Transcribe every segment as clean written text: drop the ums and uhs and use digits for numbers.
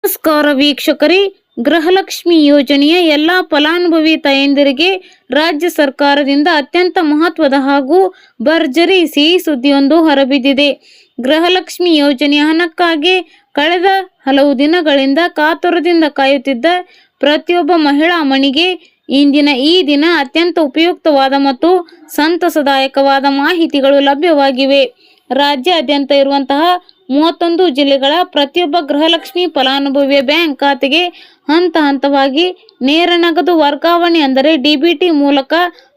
ನಮಸ್ಕಾರ ವೀಕ್ಷಕರೇ, ಗೃಹಲಕ್ಷ್ಮಿ ಯೋಜನೆಯ ಎಲ್ಲ ಫಲಾನುಭವಿ ತಾಯಂದಿರಿಗೆ ರಾಜ್ಯ ಸರ್ಕಾರದಿಂದ ಅತ್ಯಂತ ಮಹತ್ವದ ಹಾಗೂ ಭರ್ಜರಿ ಸಿಹಿ ಸುದ್ದಿಯೊಂದು ಹೊರಬಿದ್ದಿದೆ. ಗೃಹಲಕ್ಷ್ಮಿ ಯೋಜನೆಯ ಹಣಕ್ಕಾಗಿ ಕಳೆದ ಹಲವು ದಿನಗಳಿಂದ ಕಾತುರದಿಂದ ಕಾಯುತ್ತಿದ್ದ ಪ್ರತಿಯೊಬ್ಬ ಮಹಿಳಾ ಮಣಿಗೆ ಇಂದಿನ ಈ ದಿನ ಅತ್ಯಂತ ಉಪಯುಕ್ತವಾದ ಮತ್ತು ಸಂತಸದಾಯಕವಾದ ಮಾಹಿತಿಗಳು ಲಭ್ಯವಾಗಿವೆ. ರಾಜ್ಯಾದ್ಯಂತ ಇರುವಂತಹ 31 ಜಿಲ್ಲೆಗಳ ಪ್ರತಿಯೊಬ್ಬ ಗೃಹಲಕ್ಷ್ಮಿ ಫಲಾನುಭವಿಯ ಬ್ಯಾಂಕ್ ಖಾತೆಗೆ ಹಂತ ಹಂತವಾಗಿ ನೇರ ನಗದು ವರ್ಗಾವಣೆ ಅಂದರೆ ಡಿಬಿಟಿ ಮೂಲಕ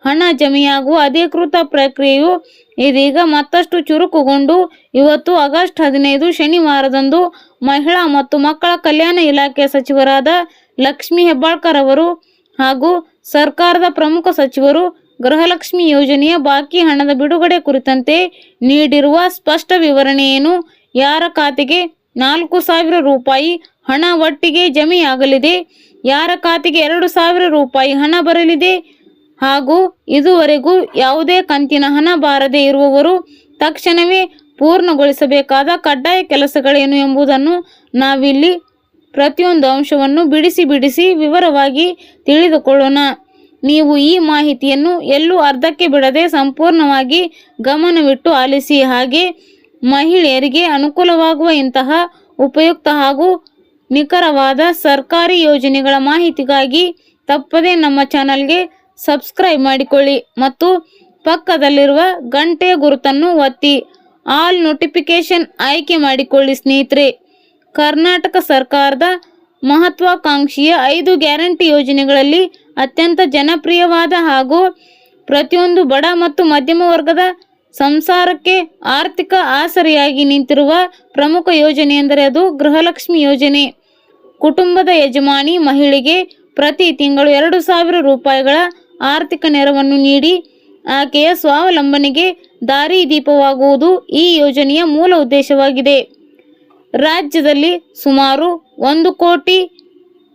ಹಣ ಜಮೆಯಾಗುವ ಅಧಿಕೃತ ಪ್ರಕ್ರಿಯೆಯು ಇದೀಗ ಮತ್ತಷ್ಟು ಚುರುಕುಗೊಂಡು ಇವತ್ತು ಆಗಸ್ಟ್ 15 ಶನಿವಾರದಂದು ಮಹಿಳಾ ಮತ್ತು ಮಕ್ಕಳ ಕಲ್ಯಾಣ ಇಲಾಖೆ ಸಚಿವರಾದ ಲಕ್ಷ್ಮೀ ಹೆಬ್ಬಾಳ್ಕರ್ ಅವರು ಹಾಗೂ ಸರ್ಕಾರದ ಪ್ರಮುಖ ಸಚಿವರು ಗೃಹಲಕ್ಷ್ಮಿ ಯೋಜನೆಯ ಬಾಕಿ ಹಣದ ಬಿಡುಗಡೆ ಕುರಿತಂತೆ ನೀಡಿರುವ ಸ್ಪಷ್ಟ ವಿವರಣೆ ಏನು, ಯಾರ ಖಾತೆಗೆ 4,000 ರೂಪಾಯಿ ಹಣ ಒಟ್ಟಿಗೆ ಜಮೆಯಾಗಲಿದೆ, ಯಾರ ಖಾತೆಗೆ 2,000 ರೂಪಾಯಿ ಹಣ ಬರಲಿದೆ ಹಾಗೂ ಇದುವರೆಗೂ ಯಾವುದೇ ಕಂತಿನ ಹಣ ಬಾರದೇ ಇರುವವರು ತಕ್ಷಣವೇ ಪೂರ್ಣಗೊಳಿಸಬೇಕಾದ ಕಡ್ಡಾಯ ಕೆಲಸಗಳೇನು ಎಂಬುದನ್ನು ನಾವಿಲ್ಲಿ ಪ್ರತಿಯೊಂದು ಅಂಶವನ್ನು ಬಿಡಿಸಿ ವಿವರವಾಗಿ ತಿಳಿದುಕೊಳ್ಳೋಣ. ನೀವು ಈ ಮಾಹಿತಿಯನ್ನು ಎಲ್ಲೂ ಅರ್ಧಕ್ಕೆ ಬಿಡದೆ ಸಂಪೂರ್ಣವಾಗಿ ಗಮನವಿಟ್ಟು ಆಲಿಸಿ. ಹಾಗೆ ಮಹಿಳೆಯರಿಗೆ ಅನುಕೂಲವಾಗುವ ಇಂತಹ ಉಪಯುಕ್ತ ಹಾಗೂ ನಿಖರವಾದ ಸರ್ಕಾರಿ ಯೋಜನೆಗಳ ಮಾಹಿತಿಗಾಗಿ ತಪ್ಪದೇ ನಮ್ಮ ಚಾನಲ್ಗೆ ಸಬ್ಸ್ಕ್ರೈಬ್ ಮಾಡಿಕೊಳ್ಳಿ ಮತ್ತು ಪಕ್ಕದಲ್ಲಿರುವ ಗಂಟೆ ಗುರುತನ್ನು ಒತ್ತಿ ಆಲ್ ನೋಟಿಫಿಕೇಶನ್ ಆಯ್ಕೆ ಮಾಡಿಕೊಳ್ಳಿ. ಸ್ನೇಹಿತರೆ, ಕರ್ನಾಟಕ ಸರ್ಕಾರದ ಮಹತ್ವಾಕಾಂಕ್ಷಿಯ 5 ಗ್ಯಾರಂಟಿ ಯೋಜನೆಗಳಲ್ಲಿ ಅತ್ಯಂತ ಜನಪ್ರಿಯವಾದ ಹಾಗೂ ಪ್ರತಿಯೊಂದು ಬಡ ಮತ್ತು ಮಧ್ಯಮ ವರ್ಗದ ಸಂಸಾರಕ್ಕೆ ಆರ್ಥಿಕ ಆಸರೆಯಾಗಿ ನಿಂತಿರುವ ಪ್ರಮುಖ ಯೋಜನೆ ಎಂದರೆ ಅದು ಗೃಹಲಕ್ಷ್ಮಿ ಯೋಜನೆ. ಕುಟುಂಬದ ಯಜಮಾನಿ ಮಹಿಳೆಗೆ ಪ್ರತಿ ತಿಂಗಳು 2,000 ರೂಪಾಯಿಗಳ ಆರ್ಥಿಕ ನೆರವನ್ನು ನೀಡಿ ಆಕೆಯ ಸ್ವಾವಲಂಬನೆಗೆ ದಾರಿದೀಪವಾಗುವುದು ಈ ಯೋಜನೆಯ ಮೂಲ ಉದ್ದೇಶವಾಗಿದೆ. ರಾಜ್ಯದಲ್ಲಿ ಸುಮಾರು 1 ಕೋಟಿ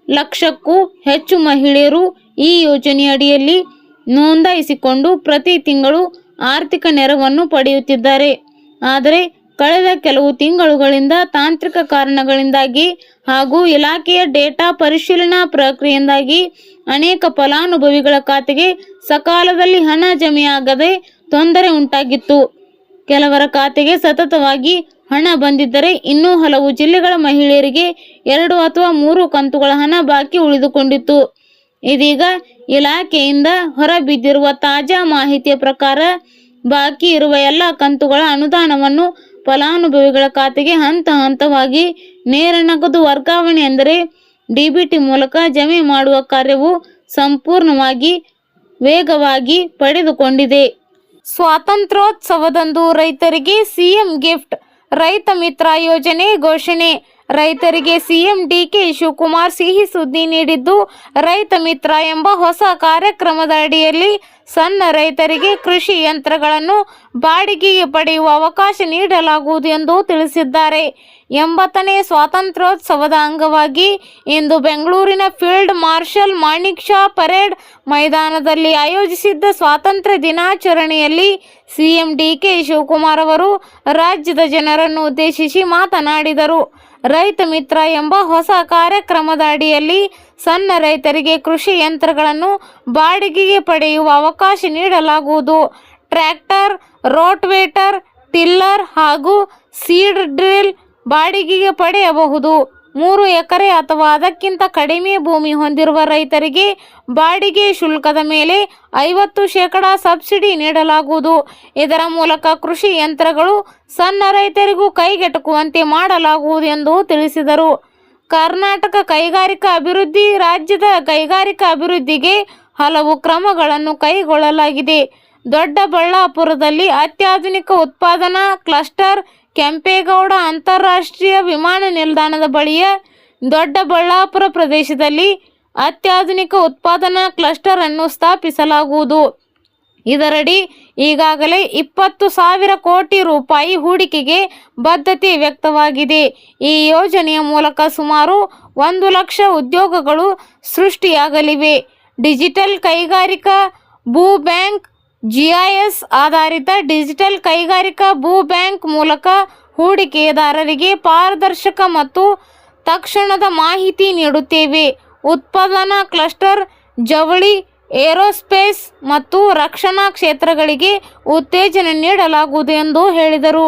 ಲಕ್ಷಕ್ಕೂ ಹೆಚ್ಚು ಮಹಿಳೆಯರು ಈ ಯೋಜನೆಯ ಅಡಿಯಲ್ಲಿ ನೋಂದಾಯಿಸಿಕೊಂಡು ಪ್ರತಿ ತಿಂಗಳು ಆರ್ಥಿಕ ನೆರವನ್ನು ಪಡೆಯುತ್ತಿದ್ದಾರೆ. ಆದರೆ ಕಳೆದ ಕೆಲವು ತಿಂಗಳುಗಳಿಂದ ತಾಂತ್ರಿಕ ಕಾರಣಗಳಿಂದಾಗಿ ಹಾಗೂ ಇಲಾಖೆಯ ಡೇಟಾ ಪರಿಶೀಲನಾ ಪ್ರಕ್ರಿಯೆಯಿಂದಾಗಿ ಅನೇಕ ಫಲಾನುಭವಿಗಳ ಖಾತೆಗೆ ಸಕಾಲದಲ್ಲಿ ಹಣ ಜಮೆಯಾಗದೆ ತೊಂದರೆ ಉಂಟಾಗಿತ್ತು. ಕೆಲವರ ಖಾತೆಗೆ ಸತತವಾಗಿ ಹಣ ಬಂದಿದ್ದರೆ ಇನ್ನೂ ಹಲವು ಜಿಲ್ಲೆಗಳ ಮಹಿಳೆಯರಿಗೆ 2 ಅಥವಾ 3 ಕಂತುಗಳ ಹಣ ಬಾಕಿ ಉಳಿದುಕೊಂಡಿತ್ತು. ಇದೀಗ ಇಲಾಖೆಯಿಂದ ಹೊರಬಿದ್ದಿರುವ ತಾಜಾ ಮಾಹಿತಿಯ ಪ್ರಕಾರ ಬಾಕಿ ಇರುವ ಎಲ್ಲ ಕಂತುಗಳ ಅನುದಾನವನ್ನು ಫಲಾನುಭವಿಗಳ ಖಾತೆಗೆ ಹಂತ ಹಂತವಾಗಿ ನೇರ ನಗದು ವರ್ಗಾವಣೆ ಅಂದರೆ ಡಿಬಿಟಿ ಮೂಲಕ ಜಮೆ ಮಾಡುವ ಕಾರ್ಯವು ಸಂಪೂರ್ಣವಾಗಿ ವೇಗವಾಗಿ ಪಡೆದುಕೊಂಡಿದೆ. ಸ್ವಾತಂತ್ರ್ಯೋತ್ಸವದಂದು ರೈತರಿಗೆ ಸಿಎಂ ಗಿಫ್ಟ್, ರೈತ ಮಿತ್ರ ಯೋಜನೆ ಘೋಷಣೆ. ರೈತರಿಗೆ ಸಿಎಂ ಡಿಕೆ ಶಿವಕುಮಾರ್ ಸಿಹಿ ಸುದ್ದಿ ನೀಡಿದ್ದು, ರೈತ ಮಿತ್ರ ಎಂಬ ಹೊಸ ಕಾರ್ಯಕ್ರಮದ ಅಡಿಯಲ್ಲಿ ಸಣ್ಣ ರೈತರಿಗೆ ಕೃಷಿ ಯಂತ್ರಗಳನ್ನು ಬಾಡಿಗೆಗೆ ಪಡೆಯುವ ಅವಕಾಶ ನೀಡಲಾಗುವುದು ಎಂದು ತಿಳಿಸಿದ್ದಾರೆ. 80ನೇ ಸ್ವಾತಂತ್ರ್ಯೋತ್ಸವದ ಅಂಗವಾಗಿ ಇಂದು ಬೆಂಗಳೂರಿನ field marshal Manek Shaw parade ಮೈದಾನದಲ್ಲಿ ಆಯೋಜಿಸಿದ್ದ ಸ್ವಾತಂತ್ರ್ಯ ದಿನಾಚರಣೆಯಲ್ಲಿ ಸಿಎಂ ಡಿಕೆ ಶಿವಕುಮಾರ್ ಅವರು ರಾಜ್ಯದ ಜನರನ್ನು ಉದ್ದೇಶಿಸಿ ಮಾತನಾಡಿದರು. ರೈತ ಮಿತ್ರ ಎಂಬ ಹೊಸ ಕಾರ್ಯಕ್ರಮದ ಅಡಿಯಲ್ಲಿ ಸಣ್ಣ ರೈತರಿಗೆ ಕೃಷಿ ಯಂತ್ರಗಳನ್ನು ಬಾಡಿಗೆಗೆ ಪಡೆಯುವ ಅವಕಾಶ ನೀಡಲಾಗುವುದು. ಟ್ರ್ಯಾಕ್ಟರ್, ರೋಟವೇಟರ್, ಟಿಲ್ಲರ್ ಹಾಗೂ ಸೀಡ್ ಡ್ರಿಲ್ ಬಾಡಿಗೆಗೆ ಪಡೆಯಬಹುದು. 3 ಎಕರೆ ಅಥವಾ ಅದಕ್ಕಿಂತ ಕಡಿಮೆ ಭೂಮಿ ಹೊಂದಿರುವ ರೈತರಿಗೆ ಬಾಡಿಗೆ ಶುಲ್ಕದ ಮೇಲೆ 50% ಸಬ್ಸಿಡಿ ನೀಡಲಾಗುವುದು. ಇದರ ಮೂಲಕ ಕೃಷಿ ಯಂತ್ರಗಳು ಸಣ್ಣ ರೈತರಿಗೂ ಕೈಗೆಟುಕುವಂತೆ ಮಾಡಲಾಗುವುದು ಎಂದು ತಿಳಿಸಿದರು. ಕರ್ನಾಟಕ ಕೈಗಾರಿಕಾ ಅಭಿವೃದ್ಧಿ ರಾಜ್ಯದ ಕೈಗಾರಿಕಾ ಅಭಿವೃದ್ಧಿಗೆ ಹಲವು ಕ್ರಮಗಳನ್ನು ಕೈಗೊಳ್ಳಲಾಗಿದೆ. ದೊಡ್ಡಬಳ್ಳಾಪುರದಲ್ಲಿ ಅತ್ಯಾಧುನಿಕ ಉತ್ಪಾದನಾ ಕ್ಲಸ್ಟರ್, ಕೆಂಪೇಗೌಡ ಅಂತಾರಾಷ್ಟ್ರೀಯ ವಿಮಾನ ನಿಲ್ದಾಣದ ಬಳಿಯ ದೊಡ್ಡಬಳ್ಳಾಪುರ ಪ್ರದೇಶದಲ್ಲಿ ಅತ್ಯಾಧುನಿಕ ಉತ್ಪಾದನಾ ಕ್ಲಸ್ಟರ್ ಅನ್ನು ಸ್ಥಾಪಿಸಲಾಗುವುದು. ಇದರಡಿ ಈಗಾಗಲೇ 20,000 ಕೋಟಿ ರೂಪಾಯಿ ಹೂಡಿಕೆಗೆ ಬದ್ಧತೆ ವ್ಯಕ್ತವಾಗಿದೆ. ಈ ಯೋಜನೆಯ ಮೂಲಕ ಸುಮಾರು 1 ಲಕ್ಷ ಉದ್ಯೋಗಗಳು ಸೃಷ್ಟಿಯಾಗಲಿವೆ. ಡಿಜಿಟಲ್ ಕೈಗಾರಿಕಾ ಭೂ ಬ್ಯಾಂಕ್ ಜಿಐಎಸ್ ಆಧಾರಿತ ಡಿಜಿಟಲ್ ಕೈಗಾರಿಕಾ ಭೂ ಬ್ಯಾಂಕ್ ಮೂಲಕ ಹೂಡಿಕೆದಾರರಿಗೆ ಪಾರದರ್ಶಕ ಮತ್ತು ತಕ್ಷಣದ ಮಾಹಿತಿ ನೀಡುತ್ತೇವೆ. ಉತ್ಪಾದನಾ ಕ್ಲಸ್ಟರ್, ಜವಳಿ, ಏರೋಸ್ಪೇಸ್ ಮತ್ತು ರಕ್ಷಣಾ ಕ್ಷೇತ್ರಗಳಿಗೆ ಉತ್ತೇಜನ ನೀಡಲಾಗುವುದು ಎಂದು ಹೇಳಿದರು.